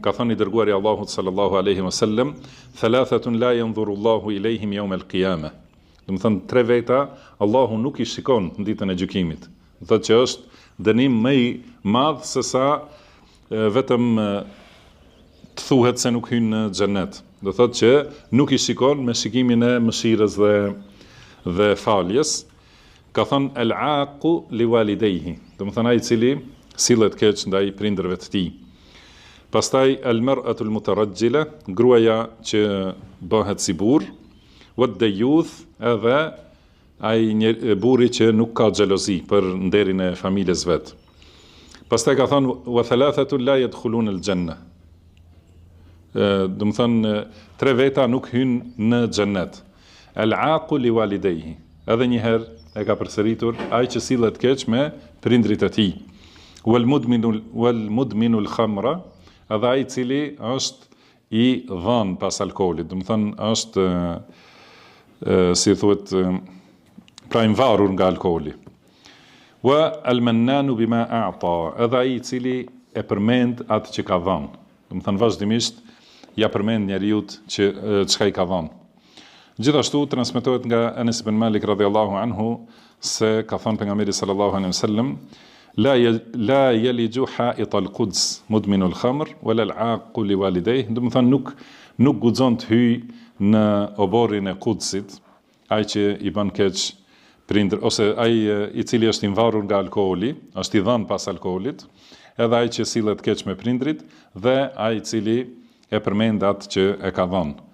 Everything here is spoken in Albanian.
ka thënë i dërguari Allahut sallallahu alaihi wasallam, thalathatun la yanzuru Allahu ilehim yawm al-qiyamah. Do të thënë tre veta Allahu nuk i shikon në ditën e gjykimit. Do thotë që është dënim më i madh se sa vetëm të thuhet se nuk hyn në xhenet. Do thotë që nuk i shikon me shikimin e mëshirës dhe faljes. Ka thënë el-aqu li walidayhi, do të thënë ai i cili sillet keq ndaj prindërve të tij. Pastaj el-mar'atu al-mutarajjila, gruaja që bëhet si burr, wad-dayyuth, edhe ai burri që nuk ka xhelozi për nderin e familjes vet. Pastaj ka thënë wa thalathatu la yadkhuluna al-janna. Do të thënë tre veta nuk hyn në xhenet. El-aqu li walidayhi. Edhe një herë e ka përsëritur ai që sillet keq me prindrit e tij. Wal mudminu al-khamra, edhe ai i cili është i dhënë pas alkoolit, do të thënë është si thuhet pra i varur nga alkooli. Wa al-mannanu bima a'ta, edhe ai i cili e përmend atë që ka dhënë. Do të thënë vazhdimisht ja përmend njeriu që çka i ka dhënë. Gjithashtu transmetohet nga Anas ibn Malik radhiyallahu anhu se ka thënë pejgamberi sallallahu alaihi wasallam, la yaliju ha'it al-Quds mudminu al-khamr wala al-aqu li walidayhi, do të thënë nuk guxon të hyj në oborrin e Qudsit, ai që i bën keq prindër ose ai i cili është i varur nga alkooli, është i dhënë pas alkoolit, edhe ai që sillet keq me prindrit dhe ai i cili e përmend atë që e ka dhënë.